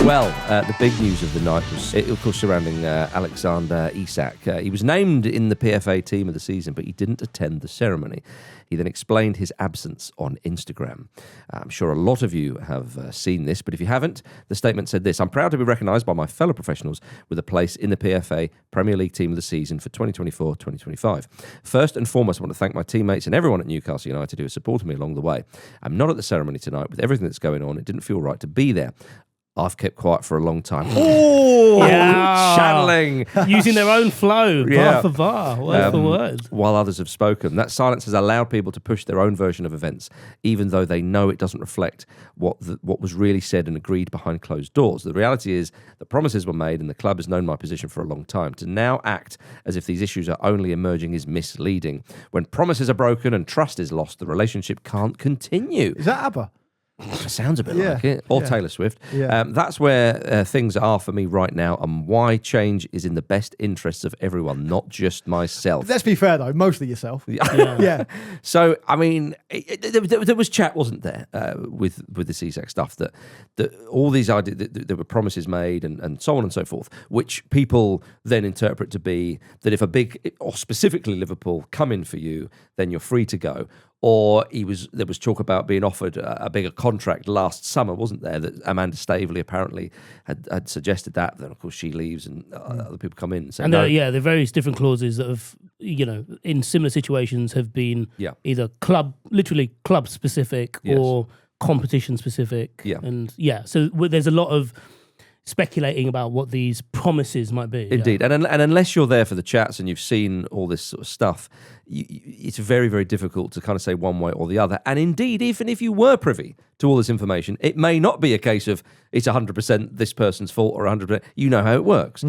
Well, the big news of the night was, of course, surrounding Alexander Isak. He was named in the PFA team of the season, but he didn't attend the ceremony. He then explained his absence on Instagram. I'm sure a lot of you have seen this, but if you haven't, the statement said this: "I'm proud to be recognised by my fellow professionals with a place in the PFA Premier League team of the season for 2024-2025. First and foremost, I want to thank my teammates and everyone at Newcastle United who has supported me along the way. I'm not at the ceremony tonight. With everything that's going on, it didn't feel right to be there. I've kept quiet for a long time." Oh, yeah. Channeling. Using their own flow, bar for bar, word for word. While others have spoken. That silence has allowed people to push their own version of events, even though they know it doesn't reflect what was really said and agreed behind closed doors. The reality is that promises were made and the club has known my position for a long time. To now act as if these issues are only emerging is misleading. When promises are broken and trust is lost, the relationship can't continue. Is that ABBA? Sounds a bit like it. Or Taylor Swift. Yeah. That's where things are for me right now, and why change is in the best interests of everyone, not just myself. Let's be fair, though. Mostly yourself. Yeah. So, I mean, there was chat, wasn't there, with this Isak stuff, that all these ideas, there were promises made and so on and so forth, which people then interpret to be that if a big, or specifically Liverpool, come in for you, then you're free to go. Or there was talk about being offered a bigger contract last summer, wasn't there? That Amanda Staveley apparently had suggested that. Then of course she leaves and other people come in. And there are various different clauses that have, in similar situations have been either literally club specific or competition specific. Yeah. And so there's a lot of speculating about what these promises might be. Indeed. And unless you're there for the chats and you've seen all this sort of stuff, it's very, very difficult to kind of say one way or the other. And indeed, even if you were privy to all this information, it may not be a case of it's 100% this person's fault or 100%. You know how it works.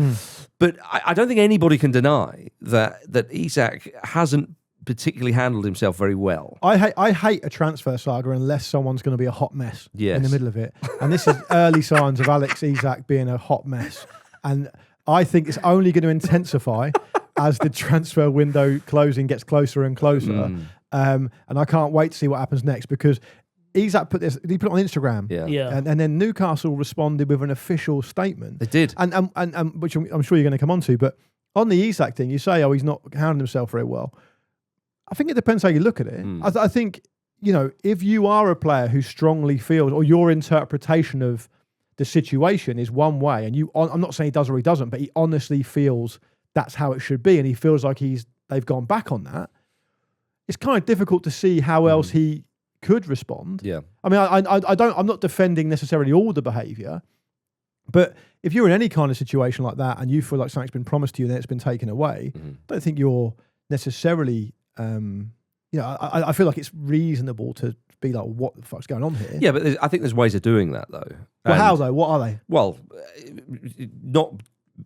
But I don't think anybody can deny that Isak hasn't particularly handled himself very well. I hate a transfer saga unless someone's going to be a hot mess in the middle of it. And this is early signs of Alex Isak being a hot mess. And I think it's only going to intensify as the transfer window closing gets closer and closer. And I can't wait to see what happens next, because Isak put it on Instagram. And then Newcastle responded with an official statement. They did. And which I'm sure you're going to come on to. But on the Isak thing, you say, he's not handling himself very well. I think it depends how you look at it. I think, if you are a player who strongly feels, or your interpretation of the situation is one way, and I'm not saying he does or he doesn't, but he honestly feels that's how it should be, and he feels like they've gone back on that, it's kind of difficult to see how else he could respond. Yeah. I mean, I'm not defending necessarily all the behaviour, but if you're in any kind of situation like that and you feel like something's been promised to you and then it's been taken away, I don't think you're necessarily... I feel like it's reasonable to be like, what the fuck's going on here? Yeah, but I think there's ways of doing that, though. Well, how, though? What are they? Well, not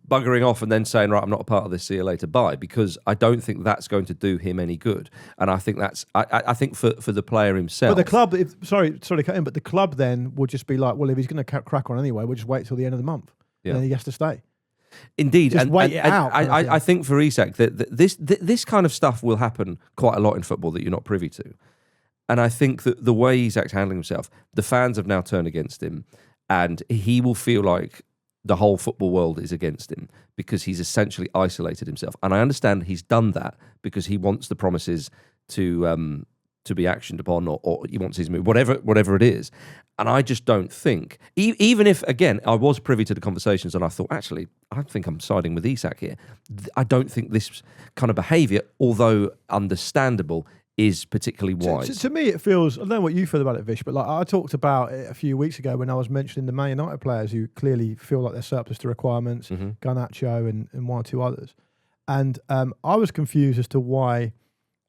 buggering off and then saying, right, I'm not a part of this, see you later, bye, because I don't think that's going to do him any good. And I think I think for the player himself... But the club, sorry to cut in, but the club then would just be like, well, if he's going to crack on anyway, we'll just wait till the end of the month. And then he has to stay. Indeed, just wait it out. I think for Isak that this kind of stuff will happen quite a lot in football that you're not privy to, and I think that the way Isak's handling himself, the fans have now turned against him, and he will feel like the whole football world is against him because he's essentially isolated himself. And I understand he's done that because he wants the promises to be actioned upon, or he wants his move, whatever it is. And I just don't think, even if, again, I was privy to the conversations and I thought, actually, I think I'm siding with Isak here. I don't think this kind of behaviour, although understandable, is particularly wise. To me, it feels, I don't know what you feel about it, Vish, but like I talked about it a few weeks ago when I was mentioning the Man United players who clearly feel like they're surplus to requirements, Garnacho and one or two others. And I was confused as to why,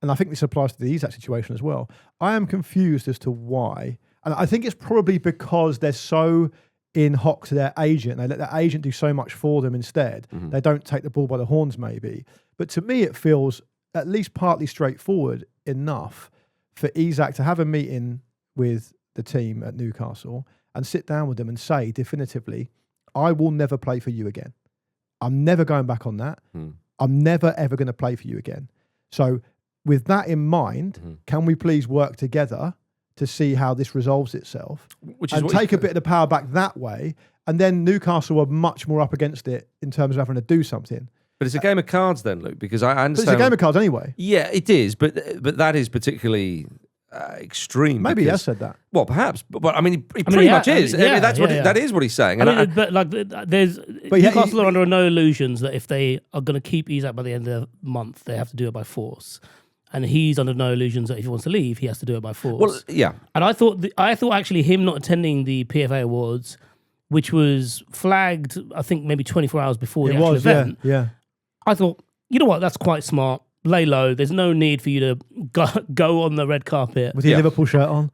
and I think this applies to the Isak situation as well. I am confused as to why, and I think it's probably because they're so in hock to their agent. They let their agent do so much for them instead. They don't take the ball by the horns, maybe. But to me, it feels at least partly straightforward enough for Isak to have a meeting with the team at Newcastle and sit down with them and say definitively, I will never play for you again. I'm never going back on that. I'm never, ever going to play for you again. So with that in mind, can we please work together to see how this resolves itself, and take a bit of the power back that way, And then Newcastle were much more up against it in terms of having to do something. But it's a game of cards then, Luke, because I understand. But it's a game of cards anyway. Yeah, it is, but that is particularly extreme. Maybe he has said that. Well, perhaps, but I mean, he pretty much is. That is what he's saying. But Newcastle are under no illusions that if they are going to keep Isak by the end of the month, they have to do it by force. And he's under no illusions that if he wants to leave, he has to do it by force. Well, yeah. And I thought actually him not attending the PFA Awards, which was flagged, I think maybe 24 hours before the actual event. Yeah. I thought, you know what, that's quite smart. Lay low. There's no need for you to go on the red carpet. With your Liverpool shirt on.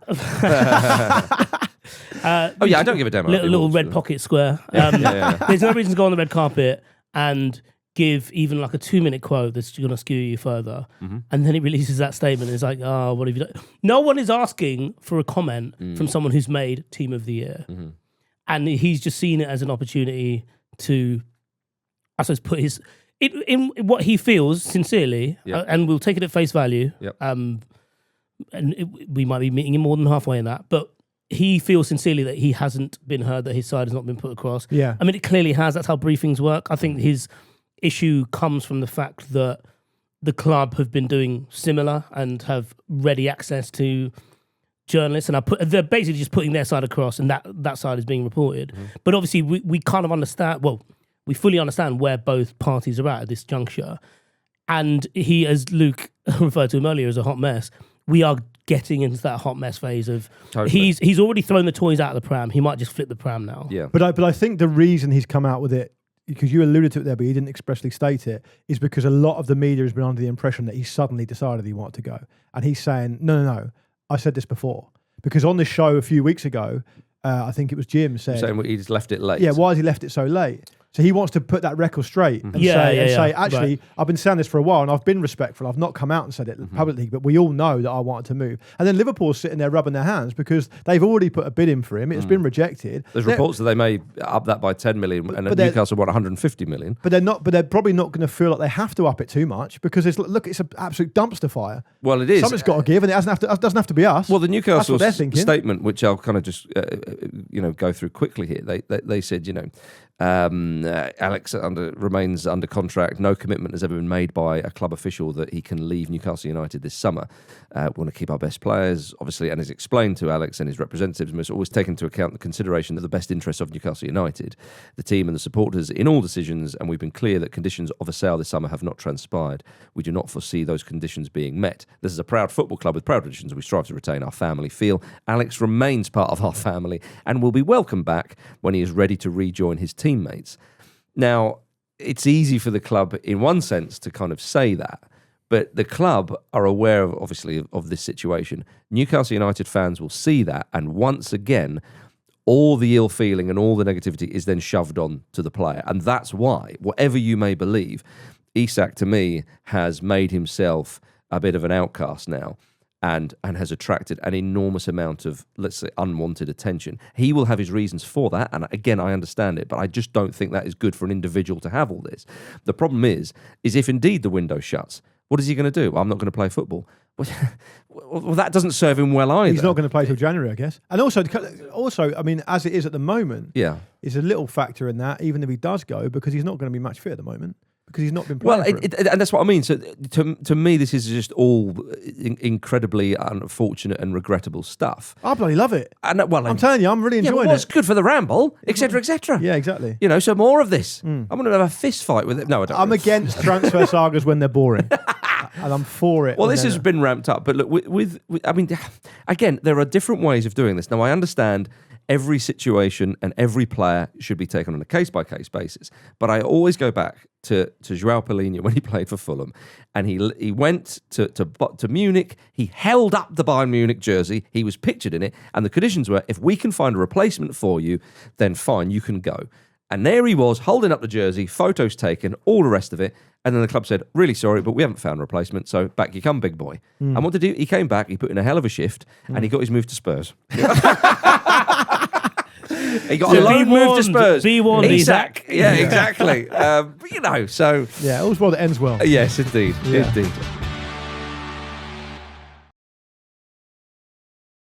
I don't give a damn. Little red pocket square. There's no reason to go on the red carpet and give even like a 2-minute quote that's going to skew you further. Mm-hmm. And then he releases that statement. It's like, oh, what have you done? No one is asking for a comment from someone who's made Team of the Year. Mm-hmm. And he's just seen it as an opportunity to, I suppose, put his... In what he feels sincerely, and we'll take it at face value, we might be meeting him more than halfway in that, but he feels sincerely that he hasn't been heard, that his side has not been put across. Yeah. I mean, it clearly has. That's how briefings work. I think his issue comes from the fact that the club have been doing similar and have ready access to journalists, and they're basically just putting their side across, and that side is being reported. Mm-hmm. But obviously, we kind of understand, we fully understand where both parties are at this juncture. And he, as Luke referred to him earlier, as a hot mess. We are getting into that hot mess phase of he's already thrown the toys out of the pram. He might just flip the pram now. Yeah. But I think the reason he's come out with it, because you alluded to it there, but he didn't expressly state it, is because a lot of the media has been under the impression that he suddenly decided he wanted to go. And he's saying, no, I said this before. Because on this show a few weeks ago, I think it was Jim said... Saying he's left it late. Yeah, why has he left it so late? So he wants to put that record straight and say, actually, right. I've been saying this for a while and I've been respectful. I've not come out and said it publicly, but we all know that I wanted to move. And then Liverpool's sitting there rubbing their hands because they've already put a bid in for him. It's been rejected. There's reports that they may up that by 10 million and Newcastle want 150 million. But they're probably not going to feel like they have to up it too much because it's an absolute dumpster fire. Well, it is. Something's got to give, and it doesn't have to be us. Well, the Newcastle statement, which I'll kind of just go through quickly here, they said, Alex remains under contract. No commitment has ever been made by a club official that he can leave Newcastle United this summer. We want to keep our best players, obviously, and as explained to Alex and his representatives, must always take into account the consideration of the best interests of Newcastle United, the team and the supporters in all decisions, and we've been clear that conditions of a sale this summer have not transpired. We do not foresee those conditions being met. This is a proud football club with proud traditions. We strive to retain our family feel. Alex remains part of our family and will be welcome back when he is ready to rejoin his teammates. Now, it's easy for the club in one sense to kind of say that, but the club are aware of, obviously, of this situation. Newcastle United fans will see that, and once again, all the ill feeling and all the negativity is then shoved on to the player. And that's why, whatever you may believe, Isak, to me, has made himself a bit of an outcast now. And has attracted an enormous amount of, let's say, unwanted attention. He will have his reasons for that, and again, I understand it, but I just don't think that is good for an individual to have all this. The problem is if indeed the window shuts, what is he going to do? I'm not going to play football. Well, that doesn't serve him well either. He's not going to play till January, I guess. And also, I mean, as it is at the moment, is a little factor in that, even if he does go, because he's not going to be match fit at the moment. Because he's not been playing and that's what I mean. So to me, this is just all incredibly unfortunate and regrettable stuff. I bloody love it. And I'm telling you, I'm really enjoying it. It's good for the ramble, etc., etc. Yeah, exactly. So more of this. I'm going to have a fist fight with it. No, I don't. I'm against transfer sagas when they're boring, and I'm for it. Well, this has been ramped up, but look, with I mean, again, there are different ways of doing this. Now, I understand. Every situation and every player should be taken on a case-by-case basis. But I always go back to João Palhinha when he played for Fulham. And he went to Munich. He held up the Bayern Munich jersey. He was pictured in it. And the conditions were, if we can find a replacement for you, then fine, you can go. And there he was, holding up the jersey, photos taken, all the rest of it. And then the club said, really sorry, but we haven't found a replacement, so back you come, big boy. And what did he do? He came back, he put in a hell of a shift, and he got his move to Spurs. He got a loan move to Spurs. Isak. Yeah, exactly. So... Yeah, all's well that ends well. Yes, indeed. Yeah. Indeed.